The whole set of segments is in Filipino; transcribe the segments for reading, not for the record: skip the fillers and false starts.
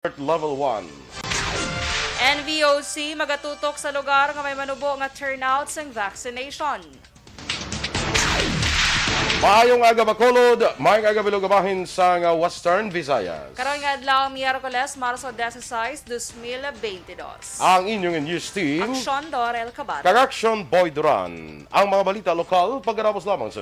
Level 1. NVOC magatutok sa lugar nga may manubo nga turnout sang vaccination. Maayong aga Bacolod, maayong aga Bilugabahin sa Western Visayas. Karon nga adlaw Miyerkules, Marso 16, 2022. Ang inyong news team, Aksyon Dorel Cabat. Kag-Action Boy Duran. Ang mga balita lokal, pagkatapos lamang sa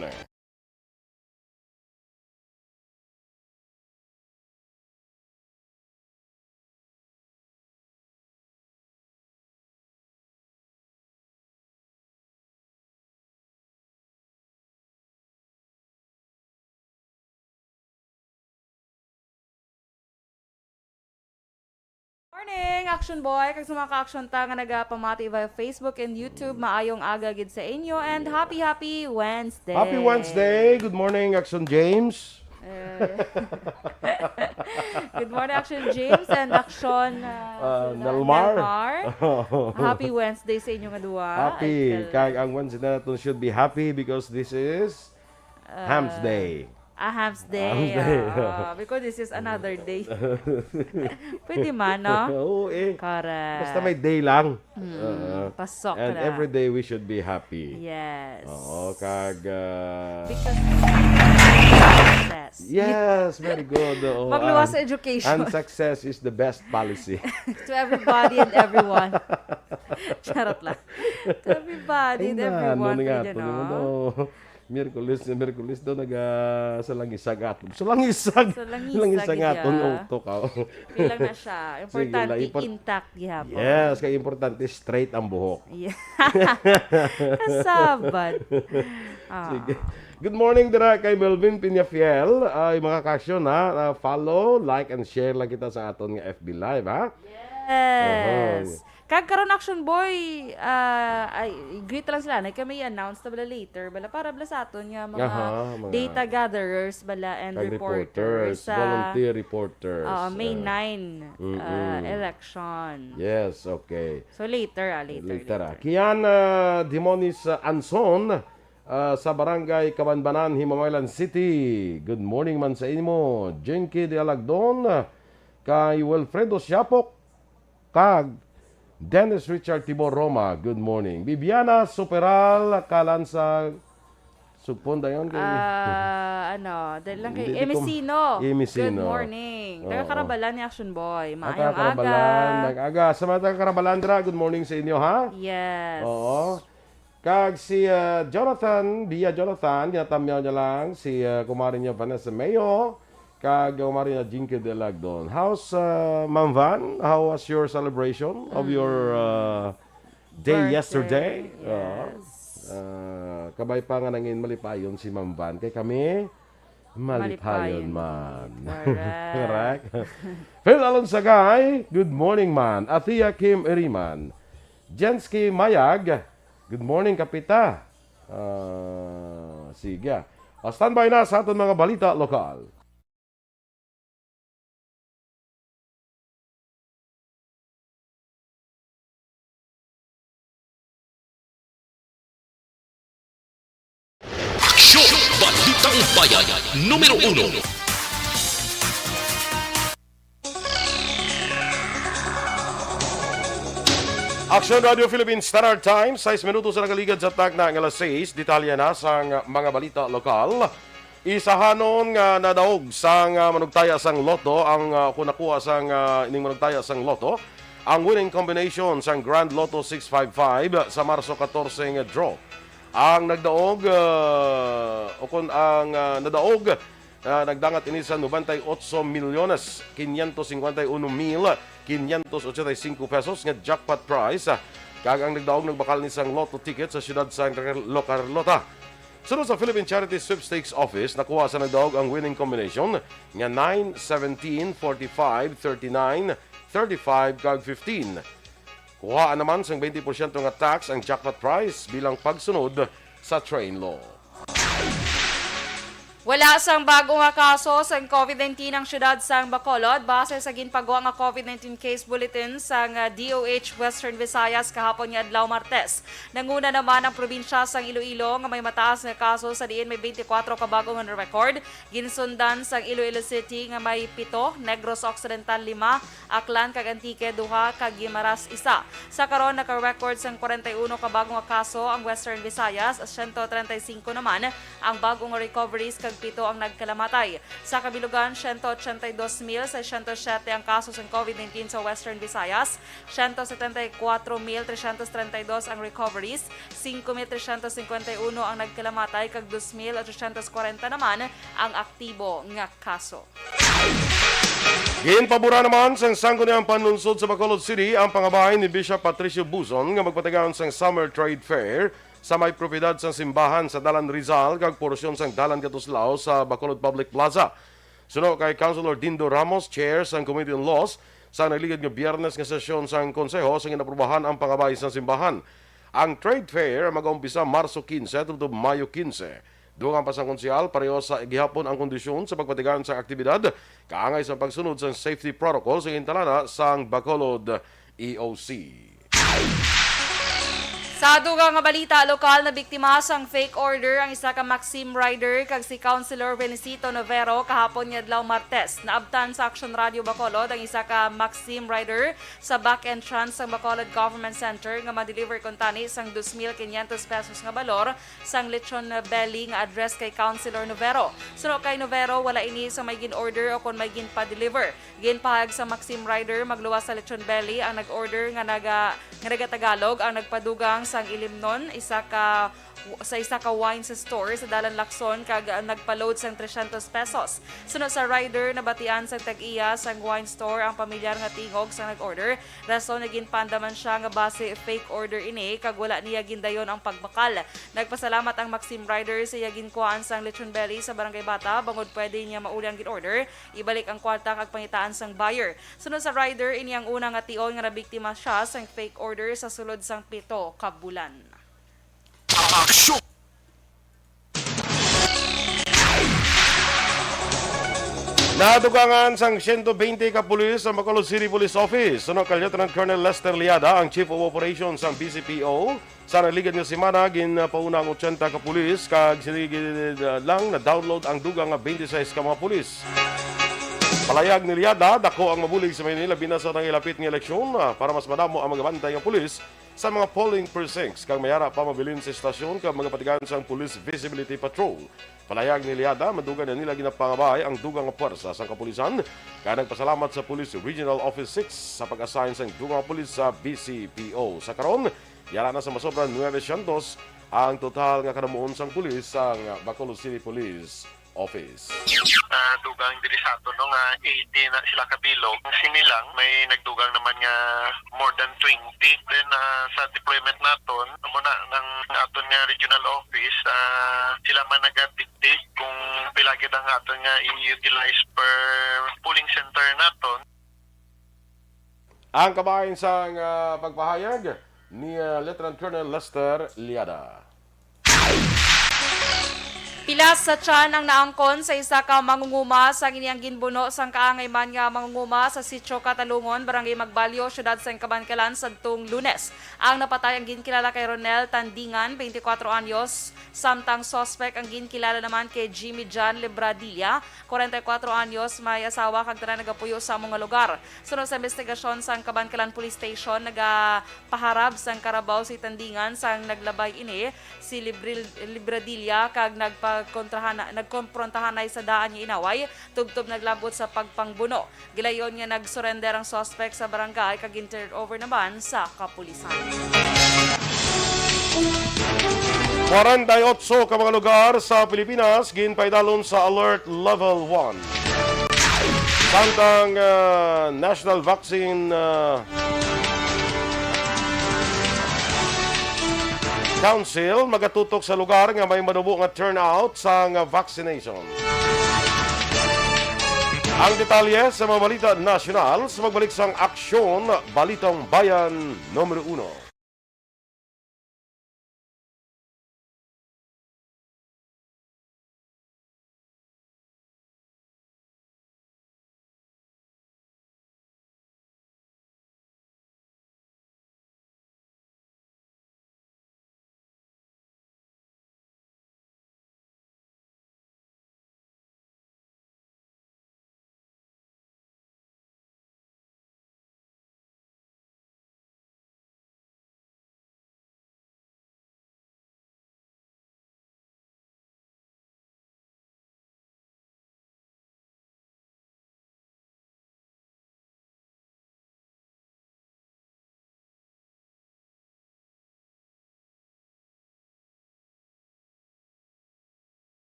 Morning, Action Boy. Kag sa mga ka-action ta nga nagapamati via Facebook and YouTube, maayong aga gid sa inyo and happy Wednesday. Happy Wednesday. Good morning, Action James. Good morning, Action James and Action Nalmar. Happy Wednesday sa inyo nga duwa. Happy. Kag ang Wednesday na natin should be happy because this is Hams Day. Hams Day. Because this is another day. Pwede man, no? Oo Correct. Basta may day lang. Pasok And na. every day we should be happy. Yes. Oo, kag... Because success. Yes, very good. Oo, Magluwas sa education. And success is the best policy. To everybody and everyone. Charot lang. To everybody and everyone. Pwede, no? Miyerkules daw salangisag aton. Salangisag aton utok ka. Pilang na siya. Importante, intact gihapon. Yes, kay importante straight ang buhok. Yeah. Kasabad. Sige. Good morning dira kay Melvin Piñafiel. Ay mga kasyon ha, follow, like and share lang kita sa aton nga FB Live ha. Yes. Kag karon Action Boy, ay greet lang sila na kami i-announce na bala later bala para bala sa aton nga mga data gatherers bala and reporters sa volunteer reporters. May 9 election. Yes, okay. So later. Kian Dimonis Anson sa Barangay Kabanbanan, Himamaylan City. Good morning man sa inyo. Jenky de Alagdon, kay Wilfredo Siapok, kag Dennis Richard Tibor Roma, good morning. Bibiana Superal Kalansa Sugponda yon kay dahil lang kay Emicino. Good morning. Taga-Karabalan ni Action Boy. Maayong aga. Nag-aga. Sa mga taga-Karabalan, good morning sa inyo, ha? Yes. Oo. Kag si Jonathan, ginatamyaw niya lang, si kumarin niya Vanessa Mayo, kag kumarin niya Jinky de Lagdon. How's Ma'am Van? How was your celebration of your day yesterday? Yes. Kabay pa nga nangin malipayon si Ma'am Van. Kay kami, malipayon man. Correct. Phil Alonsagay, good morning man. Athia Kim Eriman. Jensky Mayag, good morning kapita. Sige. Standby na sa aton mga balita lokal. Aksyon! Balitang Bayan, numero 1. Action Radio Philippines Standard Time, 6 minutos sa nagaligad sa tag na alas 6. Detalya na sa mga balita lokal. Isahanon nga nadaog sang manugtaya sang loto ang kunakuha sang ining manugtaya sang loto. Ang winning combination sang Grand Lotto 655 sa Marso 14 nga draw. Ang nagdaog nagdangat ini sa 98 milyones 551,585 pesos nga jackpot prize. Kag ang nagdaog nagbakal ni sang lotto ticket sa siyudad sa Carlota. Sunod sa Philippine Charity Sweepstakes Office, nakuha sa nagdaog ang winning combination nga 9, 17, 45, 39, 35 kag 15. Kuhaan naman sang 20% nga tax ang jackpot prize bilang pagsunod sa train law. Wala sang bago nga kaso sa COVID-19 ang syudad sang Bacolod base sa ginpagawa nga COVID-19 case bulletin sang DOH Western Visayas kahapon nga adlaw Martes. Nanguna naman ang probinsya sang Iloilo nga may mataas nga kaso sa diin may 24 ka bago nga record. Ginsundan sang Iloilo City nga may 7, Negros Occidental 5, Aklan kag Antique 2 kag Guimaras 1. Sa karon naka-record sang 41 ka bago nga kaso ang Western Visayas, 135 naman ang bagong recoveries kag 7 ang nagkalamatay. Sa kabilugan, 182,607 ang kaso ng COVID-19 sa Western Visayas, 174,332 ang recoveries, 5,351 ang nagkalamatay, kag 2,840 naman ang aktibo nga kaso. Ginpabura naman sang sangguniang panlunsod sa Bacolod City ang pangabahay ni Bishop Patricio Buzon nga magpatagaan sang Summer Trade Fair sa may propiedad sang simbahan sa Dalan Rizal kag porsyon sang Dalan Katuslao sa Bacolod Public Plaza. Suno kay Councilor Dindo Ramos, Chair sang Committee on Laws, sa nagligid nga Biyernes nga sesyon sang konseho sa inaprubahan ang pangabahay sang simbahan. Ang trade fair mag-umpisa Marso 15 tungtod Mayo 15. Dugang pa sang konsyal, pareho sa gihapon ang kondisyon sa pagpatigaan sa aktibidad, kaangay sa pagsunod sa safety protocol sa intalana sang Bacolod EOC. Sa dugang nga balita, lokal na biktima sang fake order ang isa ka Maxim rider kag si Councilor Benicito Novero kahapon nga adlaw Martes. Naabtan sa Action Radio Bacolod ang isa ka Maxim rider sa back entrance sang Bacolod Government Center nga ma-deliver kon tani sang 2,500 pesos nga balor sang lechon belly nga address kay Councilor Novero. Suno kay Novero, wala ini sa may gin-order o kon may gin-pa-deliver. Ginpahag sa Maxim rider magluwas sa lechon belly ang nag-order nga naga-Tagalog ang nagpadugang sang Ilimnon, isa ka wine sa store sa Dalan Lacson kag nagpa-load sang 300 pesos. Sunod sa rider, nabatian sang tag-iya sang wine store ang pamilyar nga tingog sang nag-order. Rason na ginpandaman siya nga base fake order ini kag wala niya gindayon ang pagbakal. Nagpasalamat ang Maxim rider sa iya ginkuhaan sang lechon belly sa Barangay Bata bangod pwede niya mauli ang gin-order, ibalik ang kwarta kag pangitaan sang buyer. Sunod sa rider, ini ang una nga tion nga nabiktima siya sang fake order sa sulod sang 7 ka bulan. Aksyon! Nadugangan sang 120 ka pulis sa Bacolod City Police Office. Suno kay Lieutenant Colonel Lester Liada, ang Chief of Operations sa BCPO. Sa naligid nga semana, ginpauna ang 80 ka pulis kag siligid lang na download ang dugang nga 26 ka mga pulis. Palayag ni Liada, dako ang mabulig sa Maynila binasa ng ilapit ng eleksyon para mas madamo ang magabantay ng pulis sa mga polling precincts kang mayara pa mabilin sa estasyon kag mga patigan sang Police Visibility Patrol. Palayag ni Liada, madugan na nila ginapangabay ang dugang nga puwersa sa kapulisan kaya nagpasalamat sa Police Regional Office 6 sa pag-assign sang dugang nga pulis sa BCPO. Sa karon, yara na sa masobra 900 ang total nga kanamuon sang pulis sa Bacolod City Police Office. Dugang diri sa ato no nga 80 na sila kabilog. Sinilang may nagdugang naman nga more than 20. Then sa deployment naton muna ng aton nga regional office sila man naga-dictate kung pila gid ang aton nga i-utilize per polling center naton. Ang kabahin sa pagpahayag ni Lieutenant Colonel Lester Liada. Pilas sa tiyan ang naangkon sa isa ka mangunguma sa iniyang ginbuno sang kaangay man nga mangunguma sa Sitio Katalungon, Barangay Magbalyo, Syudad sang Kabankalan sadtong Lunes. Ang napatay ang ginkilala kay Ronel Tandingan, 24 anyos, samtang suspect ang ginkilala naman kay Jimmy John Libradilla, 44 anyos, may asawa kag tanan nagapuyo sa mga lugar. Sunod sa investigasyon sang Kabankalan Police Station, nagapaharab sang karabaw si Tandingan sang naglabay ini si Libradilla kag nagkomprontahan ay sa daan niya inaway, tubtob naglabot sa pagpangbuno. Gilayon nga nagsurrender ang suspect sa barangay kag turned over naman sa kapulisan. 48 ka mga lugar sa Pilipinas ginpaidalon sa Alert Level 1. Samtang National Vaccine Council magatutok sa lugar nga may manubo nga turnout sa vaccination. Ang detalye sa mga balita nasyonal sa magbalik sang aksyon Balitang Bayan numero 1.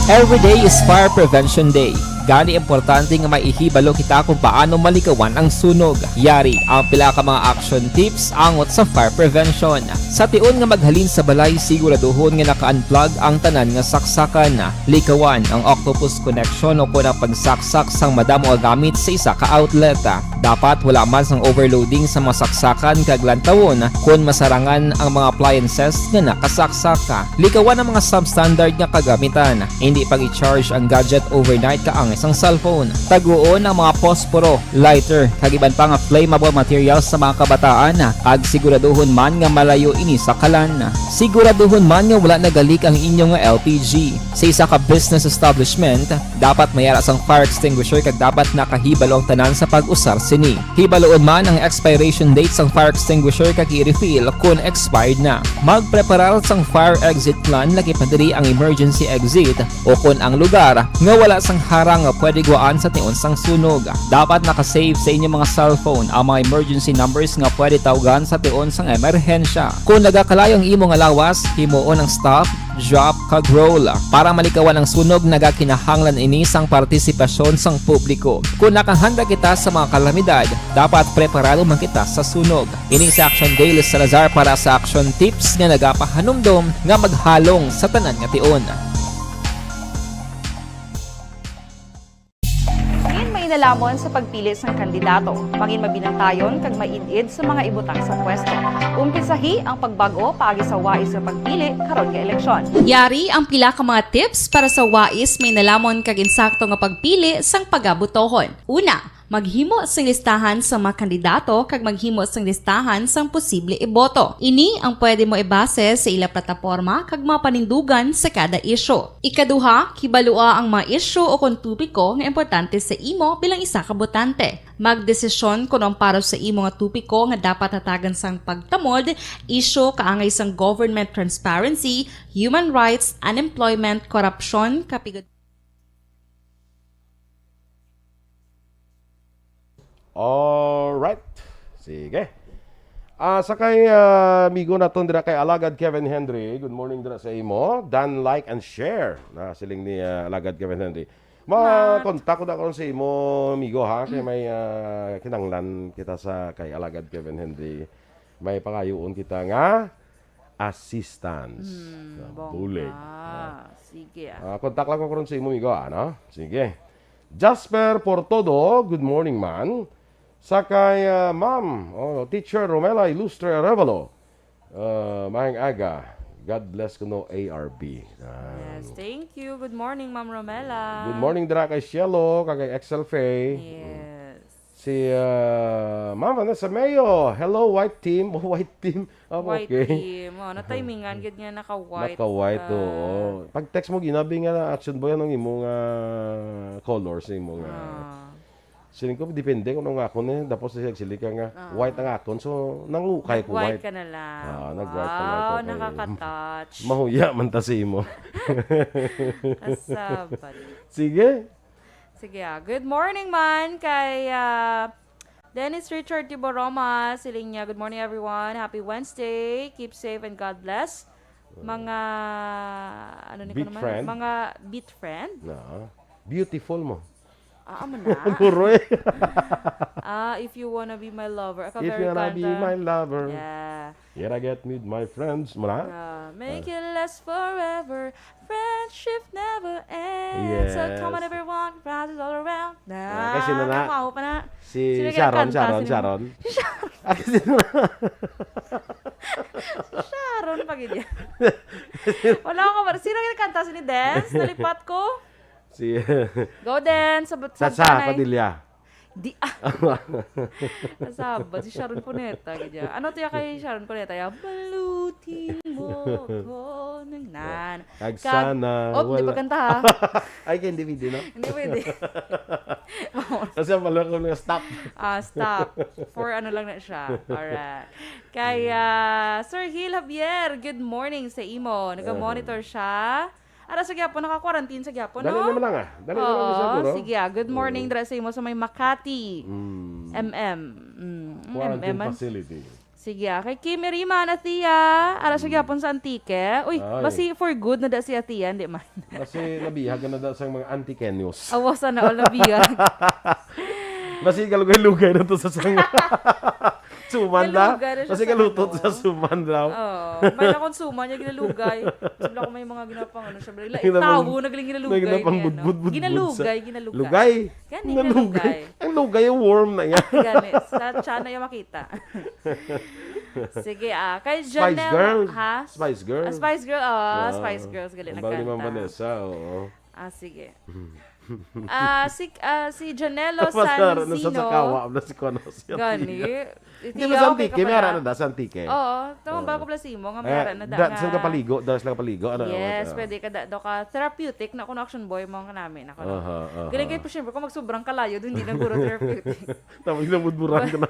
Every day is Fire Prevention Day. Gani importante nga maihibalo kita kung paano malikawan ang sunog. Yari ang pila ka mga action tips angot sa fire prevention. Sa tiun nga maghalin sa balay, siguraduhon nga naka-unplug ang tanan nga saksakan. Likawan ang octopus connection o kung ang pagsaksak sang madamo nga gamit sa isa ka outlet. Dapat wala man sang overloading sa mga saksakan kag lantawon kung masarangan ang mga appliances nga nakasaksaka. Likawan ang mga substandard nga kagamitan. Hindi pag i-charge ang gadget overnight kaang isang cellphone. Taguon ang mga posporo, lighter, kag iban pa nga flammable materials sa mga kabataan. Ag siguraduhon man nga malayo ini sa kalan. Siguraduhon man nga wala nagalik ang inyong LPG. Sa isa ka business establishment, dapat mayara sang fire extinguisher kag dapat nakahibalo ang tanan sa pag-usar sini. Hibaloon man ang expiration date sang fire extinguisher kag i-refill kung expired na. Magpreparar sang fire exit plan lagi pa diri ang emergency exit o kung ang lugar nga wala sang harang nga pwede guaan sa tiun sang sunog. Dapat nakasave sa inyong mga cellphone ang mga emergency numbers nga pwede tawagan sa tiun sang emerhensya. Kung nagakalayo ang imong alawas, himuon ang stop, drop, kag roll. Para malikawan ang sunog, nagakinahanglan ini sang partisipasyon sang publiko. Kung nakahanda kita sa mga kalamidad, dapat preparado man kita sa sunog. Ini sa Action Daily Salazar para sa action tips nga nagapahanumdom nga maghalong sa tanan nga tiun. Nalamon sa pagpili sang kandidato. Mangin mabinantayon kag mainid sa mga ibutang sa pwesto. Umpisahi ang pagbago paagi sa wais sa pagpili karon nga eleksyon. Yari ang pila ka mga tips para sa wais may nalamon kag insakto nga pagpili sang pagabutohon. Una, maghimo sang listahan sa mga kandidato kag maghimo sang listahan sang posible iboto. Ini ang pwede mo ibase sa ila plataporma kag mga panindugan sa kada isyu. Ikaduha, kibalua ang mga isyu o kung tupiko nga importante sa imo bilang isa ka botante. Magdesisyon kung ang para sa imo nga tupiko nga dapat hatagan sang pagtamod, isyu kaangay sang government transparency, human rights, unemployment, korupsyon, kapigod. Alright. Sige. Sakay migo naton dira kay Alagad Kevin Henry. Good morning dira sa imo. Dan, like, and share. Na siling ni Alagad Kevin Henry. Ma-contact ko na karon sa imo, migo ha. Kay may kinanglan kita sa kay Alagad Kevin Henry. May pangayoon kita nga assistance. Bulig. Sige. Contact lang ko karon sa imo, migo. Ano? Sige. Jasper Portodo, good morning man. Sakay ma'am, teacher Romela Ilustre Arevalo. Mahing aga. God bless ko no ARB. Yes, thank you. Good morning, Ma'am Romela. Good morning dira kay Cielo, kay Excel Faye. Yes. Si Ma'am Vanessa Mayo. Hello, white team. White team. White Okay. team. Na-timingan, gid nga naka-white. Naka-white, oo. Pag text mo, ginabi nga action boy, anong imong colors, imong siling ko, depende kung anong akon eh. Tapos sili ka nga, white ang akon. So, nangukay ko white. White ka na lang. Nag-white ka lang. Wow, Okay. nakaka-touch. Mahuya man ta si mo. Asabal. Sige. Sige Good morning man kay Dennis Richard Tiboroma. Siling niya, good morning everyone. Happy Wednesday. Keep safe and God bless. Mga, ano ni ko Beat naman? friend? Mga beat friend. No. Beautiful mo. Amo na. Kuroy. If you wanna be my lover. Aka If very you wanna be kanta. my lover, Yeah. here I get with my friends. Muna? Make it last forever. Friendship never ends. Yes. So come on everyone, prizes all around. Kasi na na. Wow pa na. Si Sino Sharon, kanta? Sharon, Sino? Sharon. Sharon pag yan. Wala ko ba? Sino yung kanta? Si ni Dance? Nalipat ko? Si Go Dance! Sa Padilla. Di Nasabad. Si Sharon Cuneta. Ganyan. Ano to yung kay Sharon Cuneta? Balutin mo ko ng nan. Kag sana Di pa kanta ha? Ay, hindi video, no? Hindi pwede. Kasi pala ko na stop. Stop. For ano lang na siya. Alright. Kaya, Sir Gil Javier, good morning sa imo. Nag-monitor siya. Ara sa gyapon, naka-quarantine sa gyapon, Dali no? naman lang Dali naman sa buro. Sige good morning dra sa imo sa may Makati. MM. Quarantine MM. facility. Sige, kay Kimi Rima na tiya. Ara siya gyapon sa antike. Uy, Ay. basi for good na da siya tiya, di man. Kasi nabihag na da sa mga anti-Kenyos. Awas na all nabiyag. Basi kalugay-lugay na to sa sanga. Suman da. Galugay na siya Basi sa kalutot ano. sa suman daw. Oo. May nakonsuma niya ginalugay. Sabi ko may mga ginapang ano siya. Ginapang- Tawo na galing ginalugay May ginapang niya, no? budbud-budbud Ginalugay, sa- ginalugay. Lugay. Gani, Nalugay. ginalugay. Ang lugay yung worm na yan. Gani, sa tiyan na yung makita. Sige, kay Spice Janelle. Girl. Ha? Spice Girl. Spice Girl, Ah, Spice Girls, gali Ang bawal ni Ma'am nagkanta. Vanessa, oo. Sige. Si Janelo Masara na sa Sanzino. sakawa na si Kono. Gani. Hindi mo sa antike, may ara na da sa antike. Oo, tawang ba ko plasimo nga mayara na da Saan ka paligo? Da sila paligo? Ano? Yes, pwede ka do ka therapeutic na kuno action boy mo ka namin ako. Galing kay po syempre kung magsobrang kalayo dun hindi na guro therapeutic. Tapos ginamudburan ka na.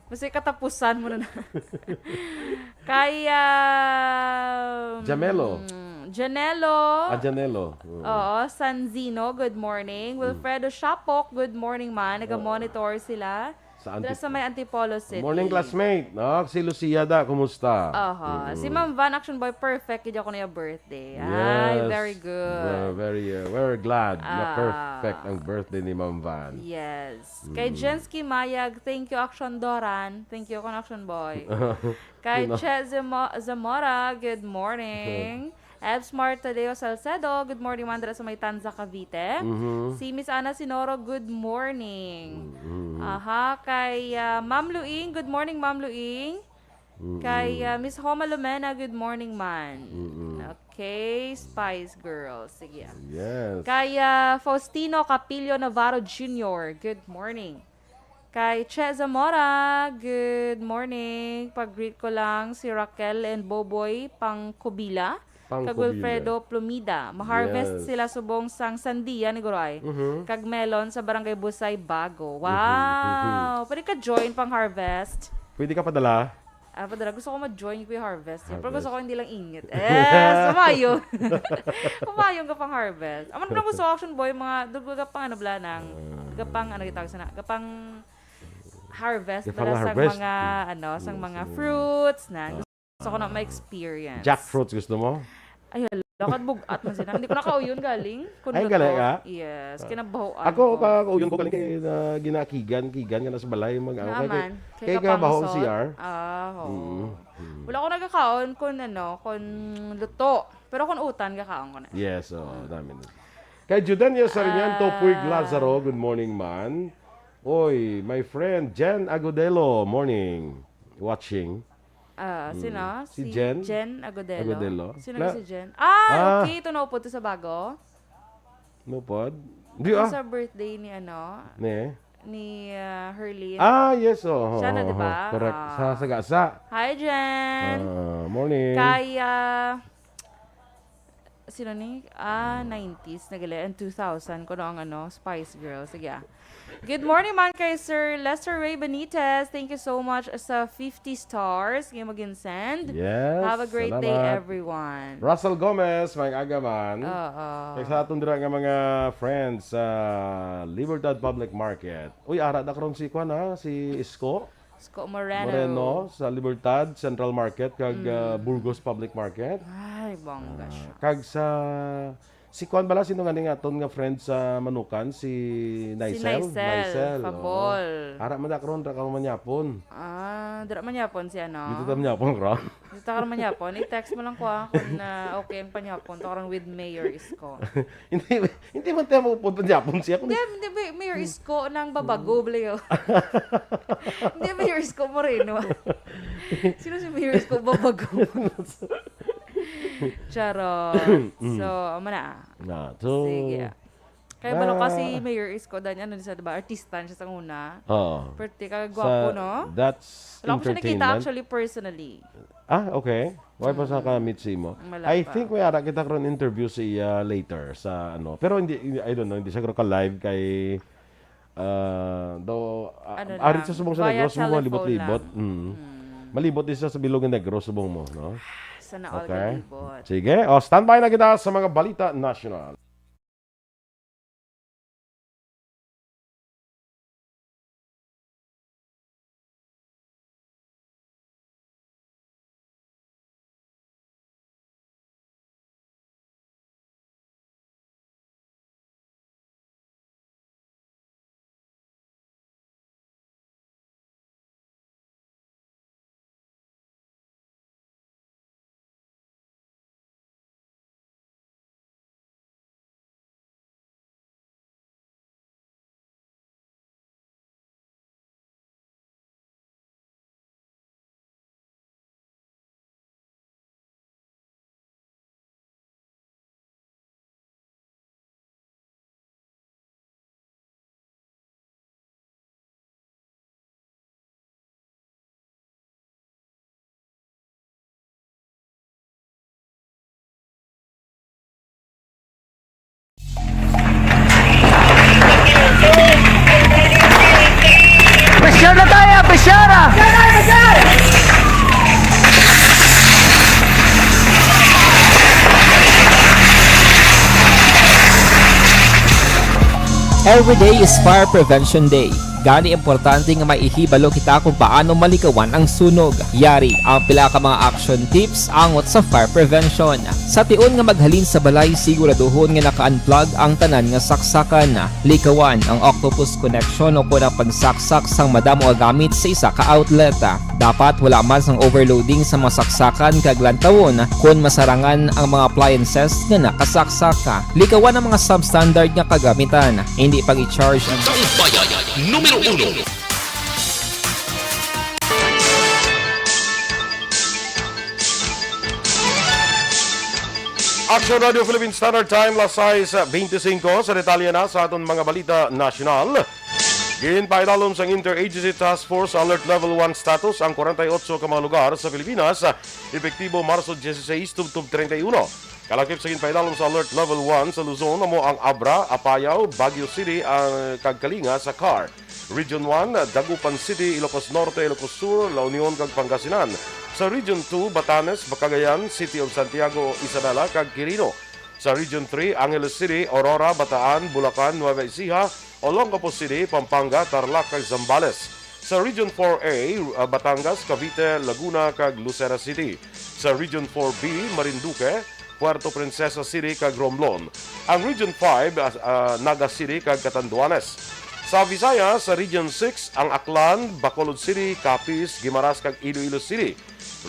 Kasi katapusan mo na. Kaya Jamelo. Janelo. Janelo. Oo, Sanzino, good morning. Wilfredo Shapok, good morning man. Naga-monitor sila. Sa Dira sa may Antipolo City. Morning classmate. No? Si Lucia da, kumusta? Si Ma'am Van Action Boy, perfect. Kaya ako na yung birthday. Ay, Yes. very good. We're glad na perfect ang birthday ni Ma'am Van. Yes. Kay Jensky Mayag, thank you, Action Doran. Thank you, Action Boy. Kay Che Zamora, good morning. Ebs Martadeo Salcedo, good morning, Mandra sa may Tanza, Cavite. Si Miss Ana Sinoro, good morning. Kay Ma'am Luing, good morning, Ma'am Luing. Kay Miss Homa Lumena, good morning, man. Okay, Spice Girls. Sige. Yes. Kay Faustino Capillo Navarro Jr., good morning. Kay Che Zamora, good morning. Pag-greet ko lang si Raquel and Boboy Pangkubila. Kag Wilfredo Plumida. Ma-harvest Yes. sila subong sang sandia ni Guroy. Kag melon sa Barangay Busay, Bago. Wow! Pwede ka join pang harvest. Pwede ka padala? Padala, gusto ko ma-join ko yung harvest. Pero Harvest. gusto ko hindi lang ingit. Sumayo. Kumayon ka pang harvest. Aman na gusto action boy, mga dugo ka pang ano bla nang gapang ano gitawag sana, gapang harvest Gapang bala sang harvest. mga ano, sang mga fruits na gusto ko na ma-experience. Jackfruits gusto mo? Ay, lakad bugat man sila. Hindi ko nakauyon galing. Kun Ay, luto. galing ka? Yes, kinabahoan Ako, ko. kakauyon ko galing kay ginakigan ka na sa balay. Naman. Kay ka bahong CR. Oo. Wala ko nagkakaon kung ano, kung luto. Pero kung utan, kakaon ko na. Yes, dami na. Kay Judan Yasarian, Topuig Lazaro, good morning man. Oy, my friend Jen Agudelo, morning. Watching. Sino? Si Jen? Jen Agodelo. Agodelo. Sino Na- si Jen? Ah. Okay. Ito na upo to sa bago. No pod? Di Ito ah. sa birthday ni ano, Ne. ni Herlene. Yes, oh. Siya na, di ba? Correct. Sa Sagasa. Hi, Jen! Morning. Kaya, sino ni? 90s, nagali, and 2000, kuno ang ano, Spice Girls. Sige. Good morning man kay Sir Lester Ray Benitez. Thank you so much sa 50 stars. Ngayon mag-send. Yes. Have a great day, salamat. everyone. Russell Gomez, may agaman. Oo. Kaya sa atong dira nga mga friends sa Libertad Public Market. Uy, ara na karon si Kwan ha, si Isko Scott Moreno. Moreno sa Libertad Central Market kag Burgos Public Market. Ay, bongga siya. Kag sa si Kwan bala sino nga nga aton nga friend sa Manukan si Naisel. Naisel, Fabol. Ara man na karon ra karon manyapon. Dira man yapon si ano. Dito tam nyapon karon. Dito ka man yapon. I-text mo lang ko kung okay ang panyapon. To karon with Mayor Isko. hindi man tayo mapupod manyapon siya kundi Hindi, Mayor Isko ng babago, Bleo. Hindi, Mayor Isko Moreno. Sino si Mayor Isko babago? Charot. So, mana. na. So, Sige. Kaya balo kasi Mayor Isko, dahil ano siya, diba? Artista siya sa una. Oo. Pwerte ka, gwapo, no? That's Wala ko siya nakita entertainment. actually personally. Okay. Why pa sa ka-meet si mo? Wala I pa. think may ara kita karon interview siya later sa ano. Pero I don't know, hindi siya karon ka-live kay Ano arit lang, sa subong sa via negro, subong telephone libot-libot. Malibot din siya sa bilog ng negro, subong mo, no? Sana all Okay. galibot. Sige, standby na kita sa mga balita national. Every day is Fire Prevention Day. Gani importante nga maihibalo kita kung paano malikawan ang sunog. Yari ang pila ka mga action tips angot sa fire prevention. Sa tiun nga maghalin sa balay, siguraduhon nga naka-unplug ang tanan nga saksakan. Likawan ang octopus connection o kung pagsaksak sang madamo gamit sa isa ka outlet. Dapat wala man sang overloading sa mga saksakan kag lantawon kung masarangan ang mga appliances nga nakasaksaka. Likawan ang mga substandard nga kagamitan. Hindi pag i-charge ang Bayan numero 1. Action Radio Philippine Standard Time, las 6:25 sa detalye na sa aton mga balita nasyonal. Ginpaidalom sa Interagency Task Force Alert Level 1 status ang 48 ka mga lugar sa Pilipinas, epektibo Marso 16 tubtob 31. Kalakip sa ginpaidalom sa Alert Level 1 sa Luzon amo ang Abra, Apayao, Baguio City, ang Kagkalinga sa CAR. Region 1, Dagupan City, Ilocos Norte, Ilocos Sur, La Union kag Pangasinan. Sa Region 2, Batanes, Bacagayan, City of Santiago, Isabela kag Quirino. Sa Region 3, Angeles City, Aurora, Bataan, Bulacan, Nueva Ecija, Olongapo City, Pampanga, Tarlac kag Zambales. Sa Region 4A, Batangas, Cavite, Laguna kag Lucena City. Sa Region 4B, Marinduque, Puerto Princesa City kag Romblon. Ang Region 5, Naga City kag Catanduanes. Sa Visayas, sa Region 6, ang Aklan, Bacolod City, Capiz, Guimaras kag Iloilo City.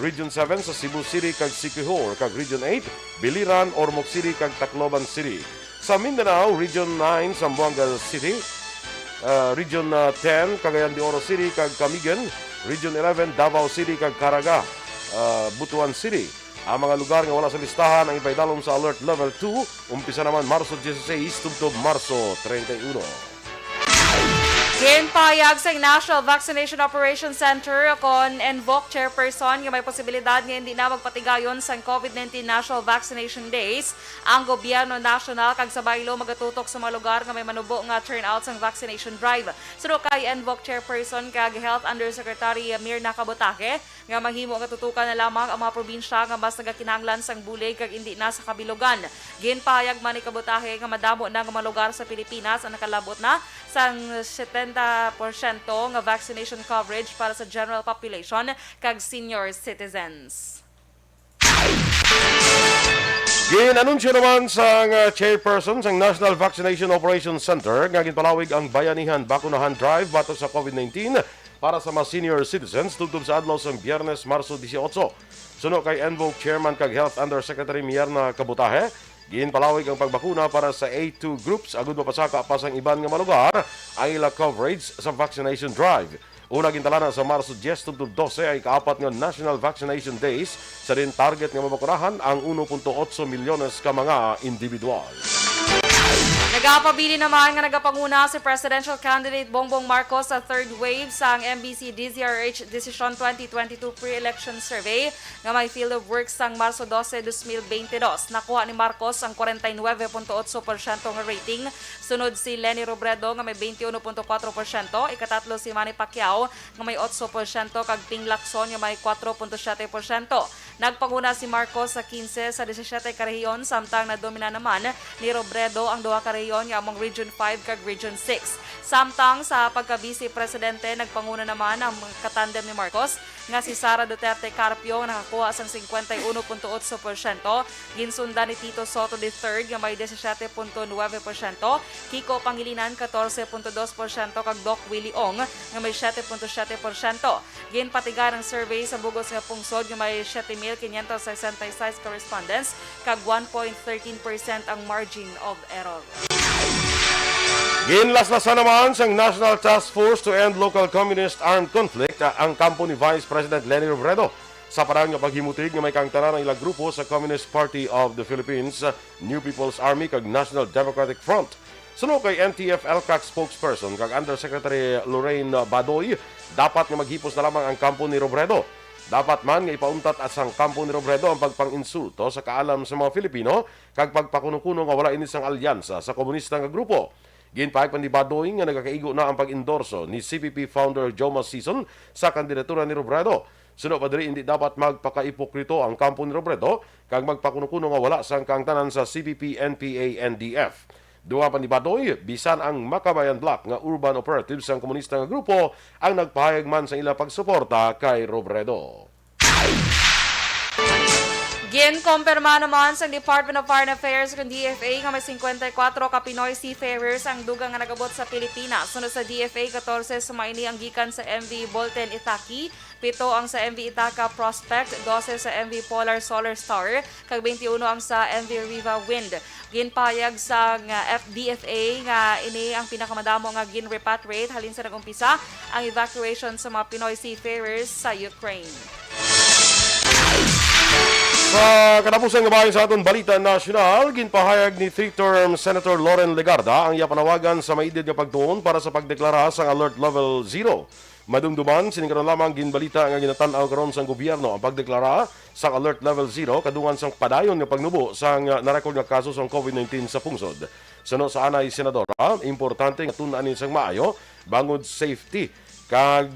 Region 7 sa Cebu City kag Siquijor, kag Region 8, Biliran, Ormoc City kag Tacloban City. Sa Mindanao, Region 9, Zamboanga City, Region 10, Cagayan de Oro City kag Camigan, Region 11, Davao City kag Caraga, Butuan City. Ang mga lugar nga wala sa listahan ang ipaidalom sa Alert Level 2, umpisa naman Marso 16 tubtob Marso 31. Ginpahayag sa National Vaccination Operations Center kon Envoc Chairperson nga may posibilidad nga hindi na magpatigayon sa COVID-19 National Vaccination Days ang gobyerno national kag sa baylo magatutok sa mga lugar nga may manubo nga turnout sa vaccination drive. Suno kay Envoc Chairperson kag Health Undersecretary Mirna Cabotake nga mahimo nga tutukan na lamang ang mga probinsya nga mas nagakinahanglan sang bulig kag hindi na sa kabilogan. Ginpahayag man ni Cabotake nga madamo na nga mga lugar sa Pilipinas ang nakalabot na sang 70% nga vaccination coverage para sa general population kag senior citizens. Ginanunsyo naman sa chairperson sa National Vaccination Operations Center nga ginpalawig ang Bayanihan Bakunahan Drive batok sa COVID-19 para sa mga senior citizens tungtod sa adlaw sa Biyernes, Marso 18. Suno kay Envoc Chairman kag Health Undersecretary Mirna Cabotake, ginpalawig ang pagbakuna para sa A2 groups agud mapasaka pa sang iban nga mga lugar ang ila coverage sa vaccination drive. Una gintalana sa Marso 10 tungtod 12 ay kaapat nga National Vaccination Days sa din target nga mabakurahan ang 1.8 milyones ka mga individual. Nagapabili naman nga nagapanguna si Presidential Candidate Bongbong Marcos sa third wave sa MBC DZRH Decision 2022 Pre-Election Survey nga may field of works sang Marso 12, 2022. Nakuha ni Marcos ang 49.8% nga rating. Sunod si Leni Robredo nga may 21.4%. Ikatatlo si Manny Pacquiao nga may 8% kag Ping Lacson nga may 4.7%. Nagpanguna si Marcos sa 15 sa 17 ka rehiyon samtang nadomina naman ni Robredo ang duha ka rehiyon nga among Region 5 kag Region 6. Samtang sa pagka-vice presidente nagpanguna naman ang katandem ni Marcos nga si Sara Duterte Carpio nakakuha sang 51.8%. Ginsundan ni Tito Soto III nga may 17.9%, Kiko Pangilinan 14.2% kag Doc Willie Ong nga may 7.7%. Ginpatigar ang survey sa bugos nga pungsod nga may 7,566 correspondents kag 1.13% ang margin of error. Ginlaslasan naman sa National Task Force to End Local Communist Armed Conflict ang kampo ni Vice President Leni Robredo sa parang nga paghimutig nga may kangtanan ng ilang grupo sa Communist Party of the Philippines, New People's Army kag National Democratic Front. Suno kay NTF-ELCAC spokesperson kag Undersecretary Lorraine Badoy, dapat nga maghipos na lamang ang kampo ni Robredo. Dapat man nga ipauntat at sang kampo ni Robredo ang pagpang-insulto sa kaalam sa mga Filipino kag pagpakuno-kuno nga wala inisang alyansa sa komunista nga grupo. Ginpahayag pa ni Badoy nga nagakaigo na ang pag-endorso ni CPP founder Joma Sison sa kandidatura ni Robredo. Suno pa diri hindi dapat magpaka-ipokrito ang kampo ni Robredo kag magpakuno-kuno nga wala sang kangtanan sa CPP, NPA, NDF. Duha pa ni Badoy, bisan ang Makabayan Bloc nga urban operatives sang komunista nga grupo ang nagpahayag man sa ila pagsuporta kay Robredo. Ginkumpirma naman sa Department of Foreign Affairs kung DFA nga may 54 ka Pinoy seafarers ang dugang nga nagabot sa Pilipinas. Sunod sa DFA, 14 sumaini ang gikan sa MV Bolten Itaki, 7 ang sa MV Ithaca Prospect, 12 sa MV Polar Solar Star, kag 21 ang sa MV Riva Wind. Ginpayag sa DFA nga ini ang pinakamadamo nga gin-repatriate halin sa nagumpisa ang evacuation sa mga Pinoy seafarers sa Ukraine. Sa katapusan nga bahin sa aton balita nasyonal, ginpahayag ni 3-term Senator Loren Legarda ang iya panawagan sa maidid nga pagtuon para sa pagdeklara sa Alert Level 0. Madumduman, siningkaron lamang ginbalita nga ginatan-aw karon sang gobyerno ang pagdeklara sa Alert Level 0 kadungan sang padayon nga pagnubo sang narekord nga kaso sang COVID-19 sa pungsod. Suno sa anay senadora, importante nga tun-anin sang maayo bangod safety kag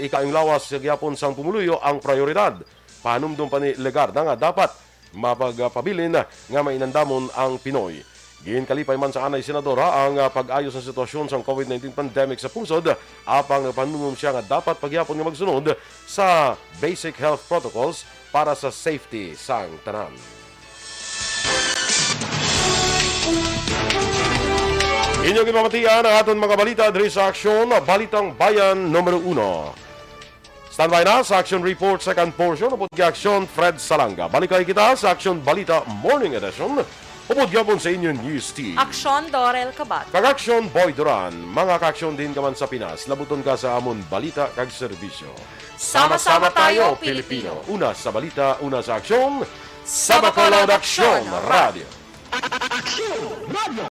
ikaing lawas sa gyapon sang pumuluyo ang prioridad. Panumdum pa ni Legarda nga dapat mapagpabilin nga mainandamon ang Pinoy. Ginkalipay man sa anay senadora ang pag-ayos ng sitwasyon sa COVID-19 pandemic sa pungsod, apang panumdum siya nga dapat pagyapon nga magsunod sa basic health protocols para sa safety sang tanan. Inyong ipamatian ang aton mga balita diri sa aksyon Balitang Bayan numero 1. Standby na sa Action Report second portion upod kay Action Fred Salanga. Balikay kita sa Action Balita Morning Edition upod gyapon sa inyong news team. Aksyon Dorel Kabat. Kag Action Boy Duran, mga ka-aksyon din ka man sa Pinas, labuton ka sa amon balita kag serbisyo. Sama-sama tayo, Pilipino. Una sa balita, una sa aksyon, sa Bacolod Aksyon Radio.